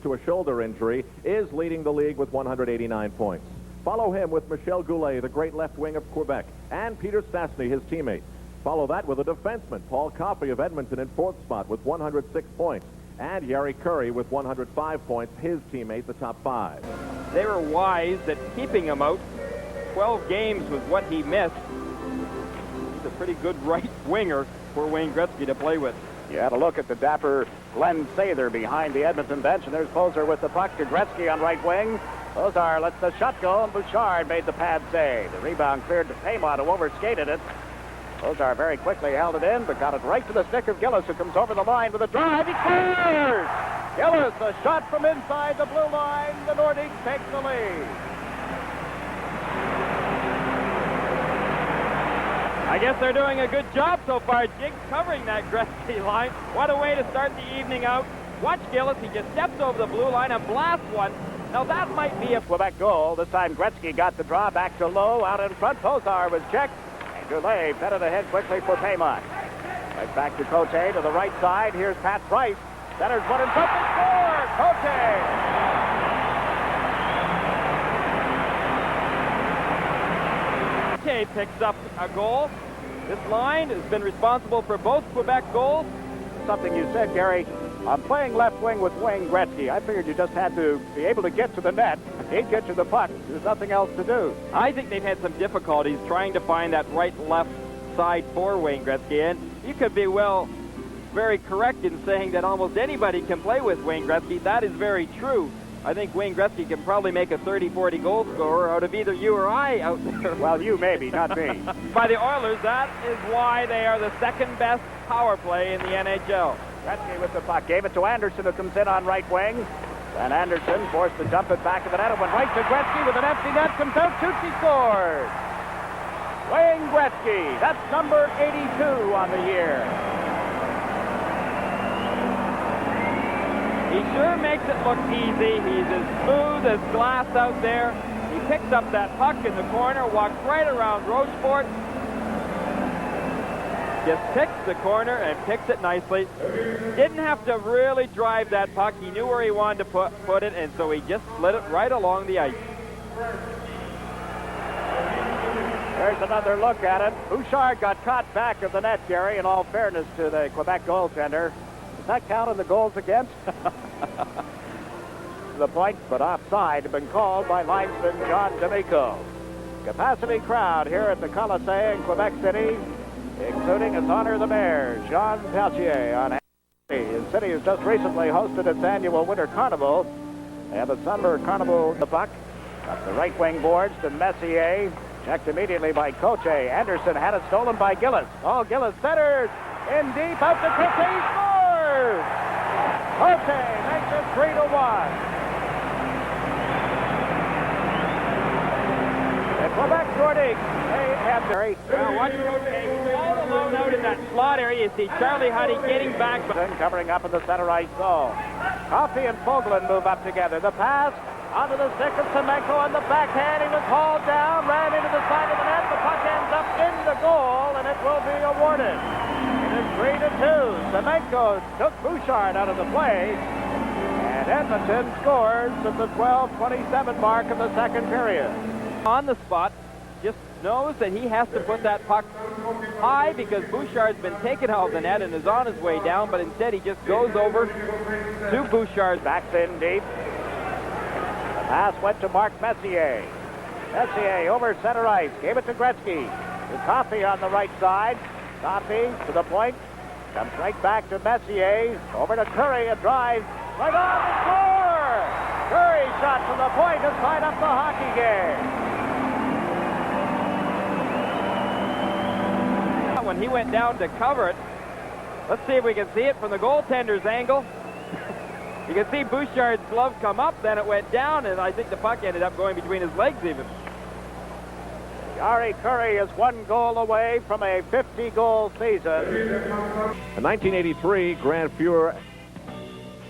to a shoulder injury, is leading the league with 189 points. Follow him with Michel Goulet, the great left wing of Quebec, and Peter Stastny, his teammate. Follow that with a defenseman, Paul Coffey of Edmonton in fourth spot with 106 points. And Yari Curry with 105 points, his teammate, the top five. They were wise at keeping him out. 12 games was what he missed. He's a pretty good right winger for Wayne Gretzky to play with. You had a look at the dapper Glenn Sather behind the Edmonton bench, and there's Poser with the puck to Gretzky on right wing. Poser lets the shot go, and Bouchard made the pad save. The rebound cleared to Paymont, who overskated it. Poser very quickly held it in, but got it right to the stick of Gillis, who comes over the line with a drive. He scores! Gillis, a shot from inside the blue line. The Nordiques take the lead. I guess they're doing a good job so far. Jiggs covering that Gretzky line. What a way to start the evening out. Watch Gillis. He just steps over the blue line and blasts one. Now that might be a Quebec goal. This time Gretzky got the draw back to Lowe. Out in front, Poser was checked. And Goulet fed it ahead quickly for Paymont. Right back to Cote to the right side. Here's Pat Price. Centers one in front. They score! Cote! Picks up a goal. This line has been responsible for both Quebec goals. Something you said, Gary. I'm playing left wing with Wayne Gretzky. I figured you just had to be able to get to the net. He'd get you the puck. There's nothing else to do. I think they've had some difficulties trying to find that right-left side for Wayne Gretzky. And you could be, well, very correct in saying that almost anybody can play with Wayne Gretzky. That is very true. I think Wayne Gretzky can probably make a 30-40 goal scorer out of either you or I out there. Well, you maybe, not me. By the Oilers, that is why they are the second-best power play in the NHL. Gretzky with the puck. Gave it to Anderson, who comes in on right wing. And Anderson forced to dump it back of the net. It went right to Gretzky with an empty net. Comes out, shoots, he scores. Wayne Gretzky. That's number 82 on the year. He sure makes it look easy. He's as smooth as glass out there. He picks up that puck in the corner, walks right around Rochefort, just picks the corner and picks it nicely. Didn't have to really drive that puck. He knew where he wanted to put it, and so he just slid it right along the ice. There's another look at it. Bouchard got caught back of the net, Gary, in all fairness to the Quebec goaltender. Does that count in the goals against? The point, but offside, had been called by linesman John D'Amico. Capacity crowd here at the Colisée in Quebec City, including its honor the mayor, Jean Peltier, on the city has just recently hosted its annual Winter Carnival. They have a Summer Carnival the puck. Up the right wing boards to Messier. Checked immediately by Cote. Anderson had it stolen by Gillis. Oh, Gillis centers in deep out to Cote. He scores! Cote makes it 3-1. The Quebec Nordiques, they have very... Well, watch Cote all alone out in that slot area. You see Charlie Huddy getting back. Covering up in the center ice zone. Coffey and Fogelin move up together. The pass onto the stick of Semenko on the backhand. He was hauled down, ran into the side of the net. The puck ends up in the goal, and it will be awarded. It is 3-2. Semenko took Bouchard out of the play, and Edmonton scores at the 12:27 mark of the second period. On the spot, just knows that he has to put that puck high because Bouchard's been taken out of the net and is on his way down, but instead he just goes over to Bouchard. Backs in deep. The pass went to Mark Messier. Messier over center ice. Gave it to Gretzky. To Coffey on the right side. Coffey to the point. Comes right back to Messier. Over to Curry. A drive. Right on the score! Curry shot from the point has tied up the hockey game. When he went down to cover it, let's see if we can see it from the goaltender's angle. You can see Bouchard's glove come up, then it went down, and I think the puck ended up going between his legs even. Yari Curry is one goal away from a 50-goal season. In 1983, Grant Fuhr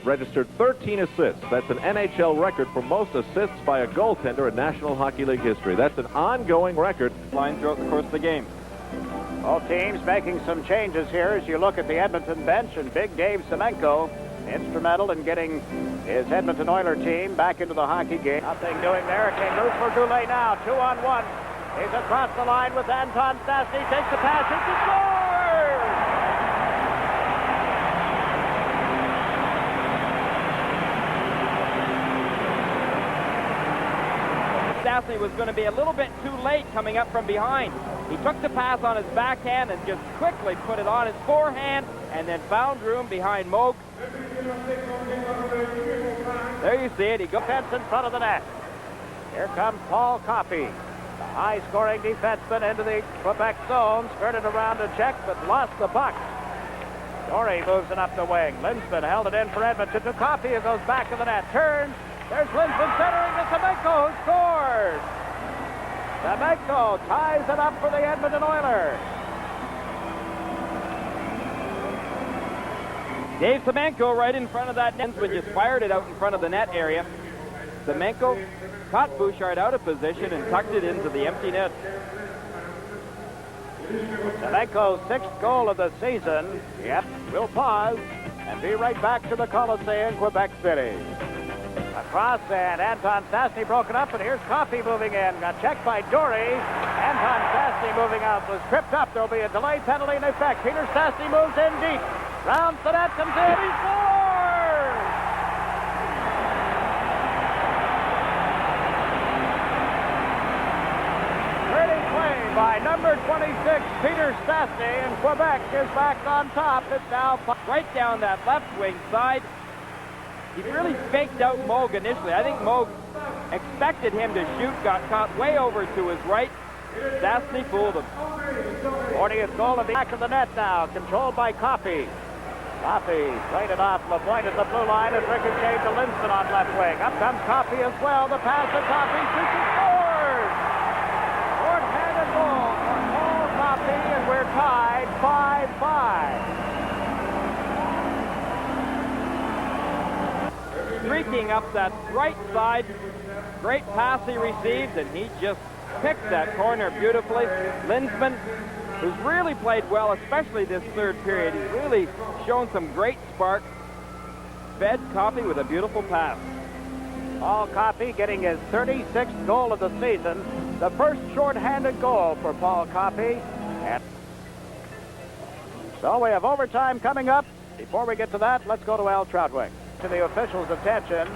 registered 13 assists. That's an NHL record for most assists by a goaltender in National Hockey League history. That's an ongoing record. Line throughout the course of the game. Both teams making some changes here as you look at the Edmonton bench, and Big Dave Semenko instrumental in getting his Edmonton Oilers team back into the hockey game. Nothing doing there. It came loose for Goulet now. 2-on-1. He's across the line with Anton Stastny. Takes the pass. It's a score! Stastny was going to be a little bit too late coming up from behind. He took the pass on his backhand and just quickly put it on his forehand and then found room behind Moog. There you see it. He goes in front of the net. Here comes Paul Coffey, the high-scoring defenseman into the Quebec zone. Skirted around to check, but lost the puck. Dory moves it up the wing. Lindsman held it in for Edmonton to Coffey, who goes back to the net. Turns. There's Lindsman centering to Semenko, who scores. Semenko ties it up for the Edmonton Oilers. Dave Semenko right in front of that net when just fired it out in front of the net area. Semenko caught Bouchard out of position and tucked it into the empty net. Semenko's 6th goal of the season. Yep, we'll pause and be right back to the Coliseum, Quebec City. Across, and Anton Stastny broken up, and here's Coffey moving in. Got checked by Dory. Anton Stastny moving out. Was tripped up. There'll be a delay penalty in effect. Peter Stastny moves in deep. Rounds the net, comes in. He scores! Pretty play by number 26, Peter Stastny, and Quebec is back on top. It's now right down that left wing side. He really faked out Moog initially. I think Moog expected him to shoot, got caught way over to his right. Stastny fooled him. 40th goal of the back of the net now, controlled by Coffey. Coffey played it off LaPointe at the blue line and ricocheted to Lindsman on left wing. Up comes Coffey as well. The pass to Coffey. Shoots and scores! Short-handed goal for Paul Coffey, and we're tied 5-5. Streaking up that right side. Great pass he received, and he just picked that corner beautifully. Lindsman, who's really played well, especially this third period. He's really shown some great spark. Fed Coffey with a beautiful pass. Paul Coffey getting his 36th goal of the season. The first short-handed goal for Paul Coffey. And so we have overtime coming up. Before we get to that, let's go to Al Troutwing. To the officials' attention.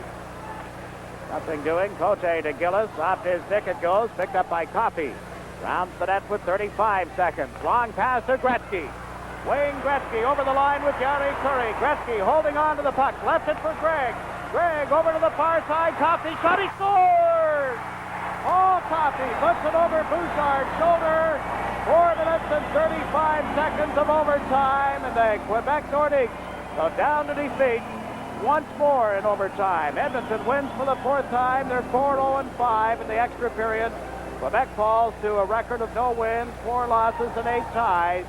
Nothing doing. Cote to Gillis. Off his stick it goes. Picked up by Coffey. Rounds the net with 35 seconds. Long pass to Gretzky. Wayne Gretzky over the line with Jari Kurri. Gretzky holding on to the puck. Left it for Gregg. Gregg over to the far side. Coffey shot. He scores! Paul Coffey puts it over Bouchard's shoulder. 4 minutes and 35 seconds of overtime. And the Quebec Nordiques go down to defeat once more in overtime. Edmonton wins for the 4th time. They're 4-0-5 in the extra period. Quebec falls to a record of no wins, 4 losses, and 8 ties.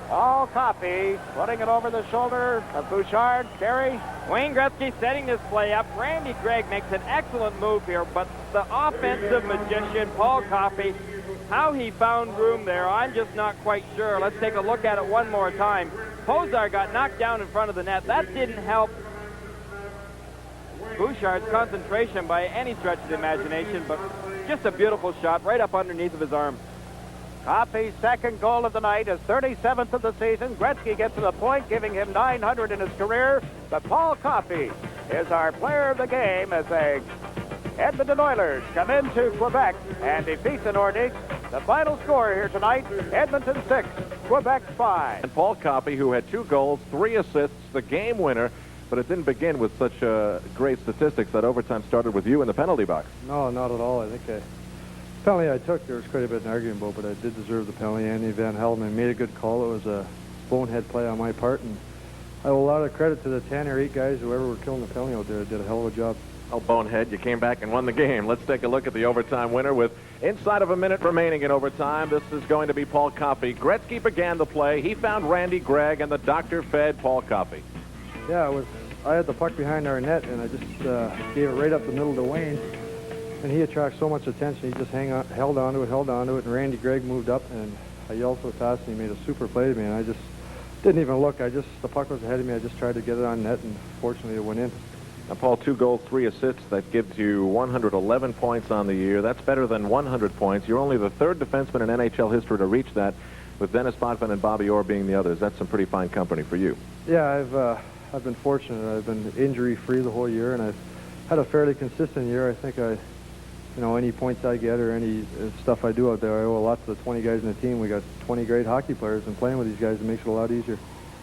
Paul Coffey putting it over the shoulder of Bouchard. Kerry? Wayne Gretzky setting this play up. Randy Gregg makes an excellent move here, but the offensive magician, Paul Coffey, how he found room there, I'm just not quite sure. Let's take a look at it one more time. Pozar got knocked down in front of the net. That didn't help Bouchard's concentration by any stretch of the imagination, but just a beautiful shot right up underneath of his arm. Coffey's 2nd goal of the night, his 37th of the season. Gretzky gets to the point, giving him 900 in his career. But Paul Coffey is our player of the game as the Edmonton Oilers come into Quebec and defeat the Nordiques. The final score here tonight, Edmonton 6, Quebec 5. And Paul Coffey, who had 2 goals, 3 assists, the game winner, but it didn't begin with such great statistics. That overtime started with you in the penalty box. No, not at all. I think the penalty I took, there was quite a bit of an argument about, but I did deserve the penalty. Andy Van Helden made a good call. It was a bonehead play on my part, and I owe a lot of credit to the 10 or 8 guys, whoever were killing the penalty out there, did a hell of a job. Oh, bonehead, you came back and won the game. Let's take a look at the overtime winner with inside of a minute remaining in overtime. This is going to be Paul Coffey. Gretzky began the play. He found Randy Gregg, and the doctor fed Paul Coffey. Yeah, I had the puck behind our net, and I just gave it right up the middle to Wayne, and he attracts so much attention. He just held on to it, and Randy Gregg moved up, and I yelled so fast, and he made a super play to me, and Didn't even look. The puck was ahead of me. I just tried to get it on net, and fortunately it went in. Now, Paul, 2 goals, 3 assists. That gives you 111 points on the year. That's better than 100 points. You're only the 3rd defenseman in NHL history to reach that, with Dennis Potvin and Bobby Orr being the others. That's some pretty fine company for you. Yeah, I've been fortunate. I've been injury-free the whole year, and I've had a fairly consistent year. I think any points I get or any stuff I do out there, I owe a lot to the 20 guys in the team. We got 20 great hockey players, and playing with these guys, it makes it a lot easier.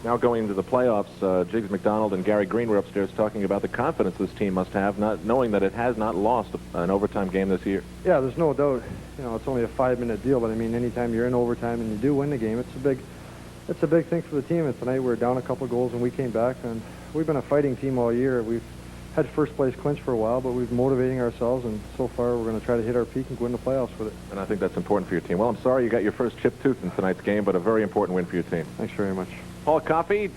Now going into the playoffs, Jiggs McDonald and Gary Green were upstairs talking about the confidence this team must have, not knowing that it has not lost an overtime game this year. Yeah, there's no doubt. It's only a 5-minute deal, but I mean, anytime you're in overtime and you do win the game, it's a big thing for the team. And tonight we were down a couple goals and we came back, and we've been a fighting team all year. We've had first place clinch for a while, but we've been motivating ourselves, and so far we're going to try to hit our peak and go into the playoffs with it. And I think that's important for your team. Well, I'm sorry you got your first chipped tooth in tonight's game, but a very important win for your team. Thanks very much. Paul Coffey.